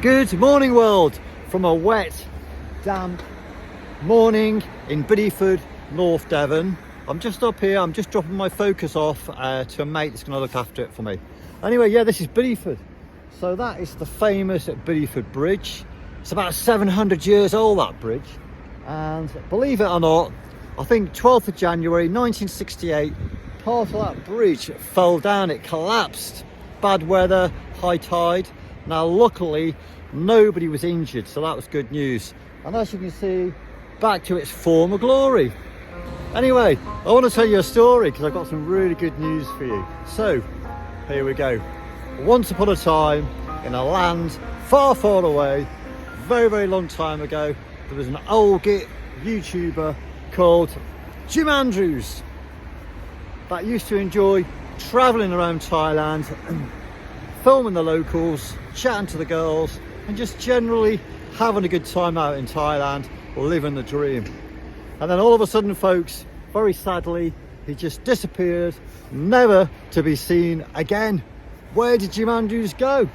Good morning world from a wet, damp morning in Bideford, North Devon. I'm just up here, I'm just dropping my Focus off to a mate that's going to look after it for me. Anyway, yeah, this is Bideford. So that is the famous Bideford Bridge. It's about 700 years old, that bridge. And believe it or not, I think 12th of January 1968, part of that bridge fell down, it collapsed. Bad weather, high tide. Now luckily nobody was injured, so that was good news. And as you can see, back to its former glory. Anyway, I want to tell you a story because I've got some really good news for you. So here we go. Once upon a time, in a land far, far away, very, very long time ago, there was an old git YouTuber called Jim Andrews that used to enjoy travelling around Thailand, filming the locals, chatting to the girls, and just generally having a good time out in Thailand, living the dream. And then all of a sudden, folks, very sadly, he just disappeared, never to be seen again. Where did Jim Andrews go?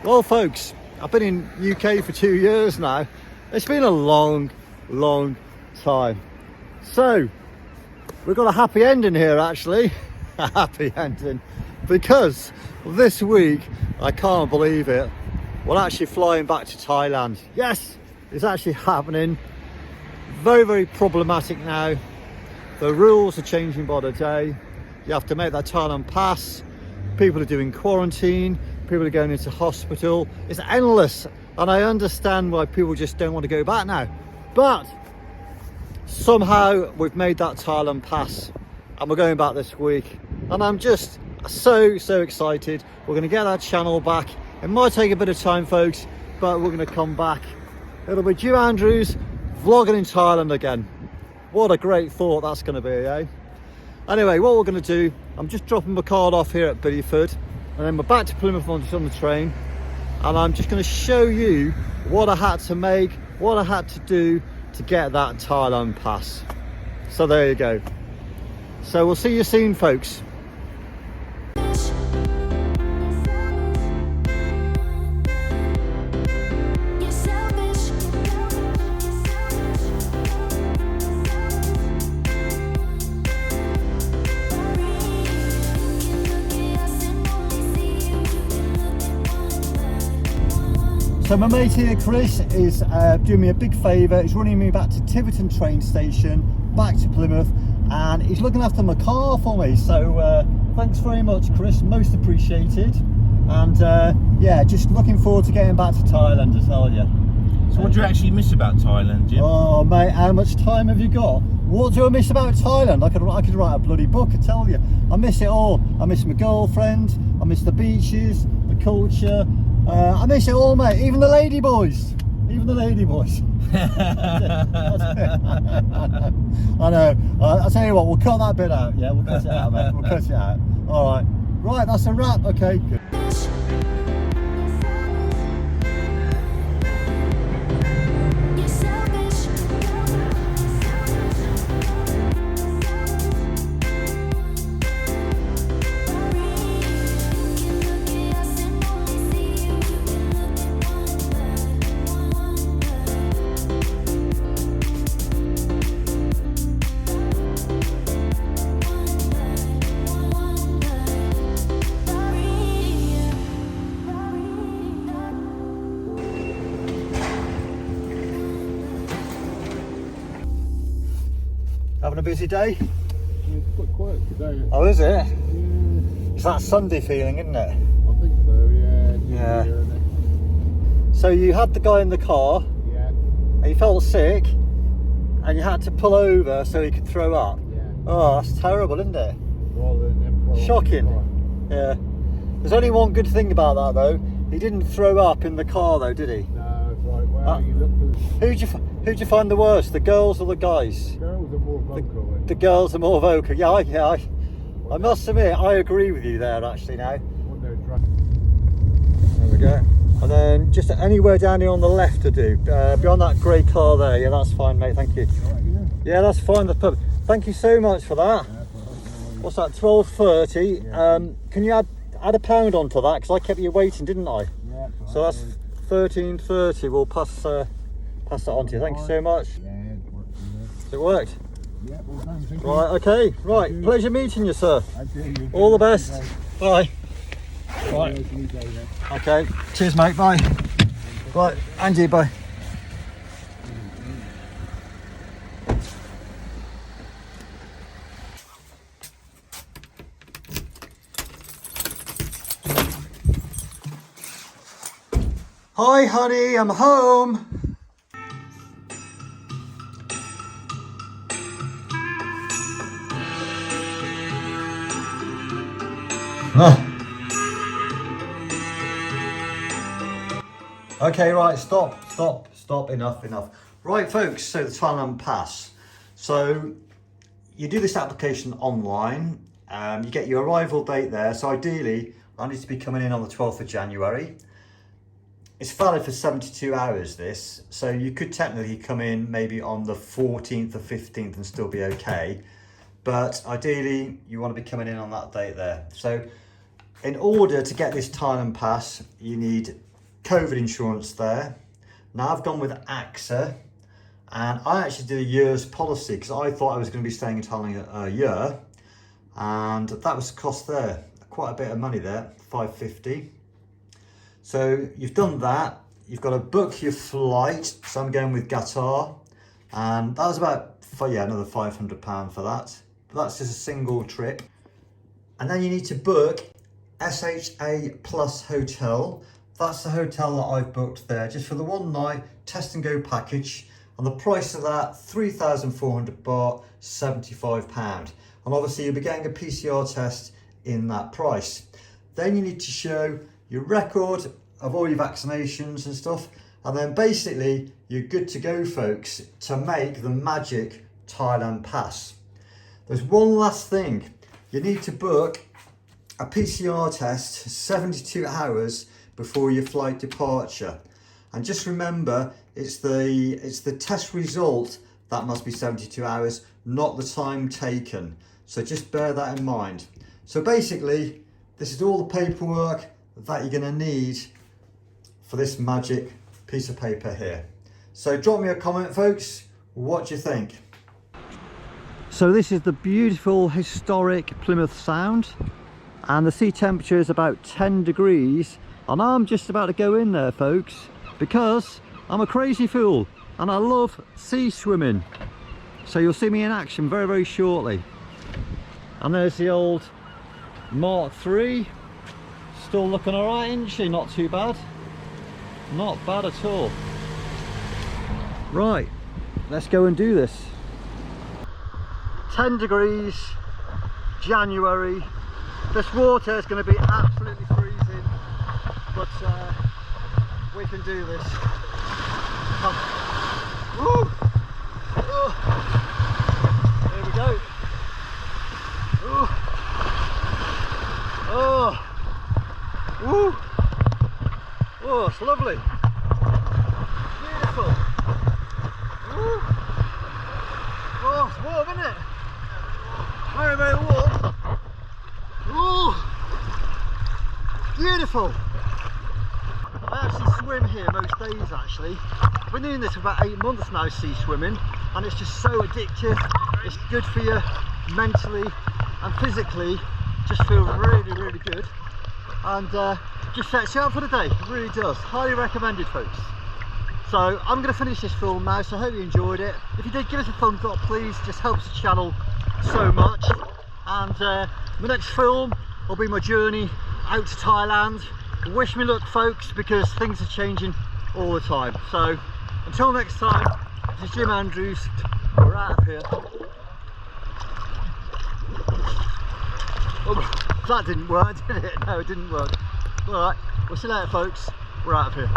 Well, folks, I've been in UK for 2 years now. It's been a long, long time. So we've got a happy ending here, actually. A happy ending, because this week, I can't believe it, we're actually flying back to Thailand. Yes, it's actually happening. Very, very problematic now. The rules are changing by the day. You have to make that Thailand Pass. People are doing quarantine. People are going into hospital. It's endless. And I understand why people just don't want to go back now. But somehow we've made that Thailand Pass. And we're going back this week. And I'm just so excited. We're going to get that channel back. It might take a bit of time, folks, but we're going to come back. It'll be Jim Andrews vlogging in Thailand again. What a great thought that's going to be, eh? Anyway, what we're going to do, I'm just dropping my card off here at Bideford, and then we're back to Plymouth on the train, and I'm just going to show you what I had to make, what I had to do to get that Thailand Pass. So there you go. So we'll see you soon, folks. So my mate here, Chris, is doing me a big favour. He's running me back to Tiverton train station, back to Plymouth, and he's looking after my car for me. So thanks very much, Chris, most appreciated. And yeah, just looking forward to getting back to Thailand, I tell you. So what do you actually miss about Thailand, Jim? Oh mate, how much time have you got? What do I miss about Thailand? I could write a bloody book, I tell you. I miss it all. I miss my girlfriend, I miss the beaches, the culture. I miss it all, mate. Even the lady boys. Even the lady boys. I know. I'll tell you what, we'll cut that bit out. Yeah, we'll cut it out, mate. We'll cut it out. All right. Right, that's a wrap. Okay, good. Having a busy day? It's quite quiet today. Oh, is it? Yeah. It's that Sunday feeling, isn't it? I think so, yeah. Yeah. Year, isn't So you had the guy in the car, it? Yeah. and he felt sick, and you had to pull over so he could throw up. Yeah. Oh, that's terrible, isn't it? Rather than them throwing Shocking. up the Yeah. There's only one good thing about that, though. He didn't throw up in the car, though, did he? car. No, it's like, well, you look for the Who'd you find the worst, the girls or the guys? girls are more vocal. The girls are more vocal. Yeah, I must admit, I agree with you there, actually, now. When they're drunk. There we go. And then just anywhere down here on the left to do. Beyond that grey car there. Yeah, that's fine, mate. Thank you. Right, yeah. Yeah, that's fine. That's perfect. Thank you so much for that. Yeah, What's that? 12.30. Yeah. Can you add a pound onto that? Because I kept you waiting, didn't I? yeah, So that's 13:30. We'll pass that on to you. Thank you so much. Yeah, it worked. It worked. Yeah, well done. Thank you. Right, okay, right. you. Pleasure meeting you, sir. Thank you. All the best. Bye. Right. Okay. Cheers, mate. Bye. Right, Angie, bye. Hi, honey, I'm home. Okay, right, stop, enough. Right, folks, so the Thailand Pass. So you do this application online, you get your arrival date there. So ideally, I need to be coming in on the 12th of January. It's valid for 72 hours, this. So you could technically come in maybe on the 14th or 15th and still be okay. But ideally, you want to be coming in on that date there. So in order to get this Thailand Pass, you need COVID insurance there. Now I've gone with AXA, and I actually did a year's policy because I thought I was going to be staying in Thailand a year, and that was the cost there. Quite a bit of money there, $550. So you've done that. You've got to book your flight. So I'm going with Qatar, and that was about another £500 for that. But that's just a single trip, and then you need to book SHA Plus Hotel. That's the hotel that I've booked there, just for the one night test and go package. And the price of that, 3,400 baht, £75. And obviously you'll be getting a PCR test in that price. Then you need to show your record of all your vaccinations and stuff. And then basically you're good to go, folks, to make the magic Thailand Pass. There's one last thing. You need to book a PCR test 72 hours before your flight departure, and just remember it's the test result that must be 72 hours, not the time taken. So just bear that in mind. So basically this is all the paperwork that you're going to need for this magic piece of paper here. So drop me a comment, folks, what do you think? So this is the beautiful historic Plymouth Sound, and the sea temperature is about 10 degrees. And I'm just about to go in there, folks, because I'm a crazy fool and I love sea swimming. So you'll see me in action very, very shortly. And there's the old Mark III, still looking all right, isn't she? Not too bad. Not bad at all. Right, let's go and do this. 10 degrees, January. This water is going to be absolutely freezing. But we can do this. Come. Woo! Oh. Here we go. Ooh. Oh. Woo. Oh, it's lovely. Beautiful. Woo. Oh, it's warm, isn't it? Very, very warm. Ooh. Beautiful. I actually swim here most days actually. I've been doing this for about 8 months now, sea swimming, and it's just so addictive. It's good for you mentally and physically, just feel really, really good, and just sets you up for the day. It really does. Highly recommended, folks. So I'm going to finish this film now, so I hope you enjoyed it. If you did, give us a thumbs up please, just helps the channel so much. And my next film will be my journey out to Thailand. Wish me luck, folks, because things are changing all the time. So until next time, this is Jim Andrews. We're out of here. Oh, that didn't work, did it? No, it didn't work. Alright, we'll see you later, folks. We're out of here.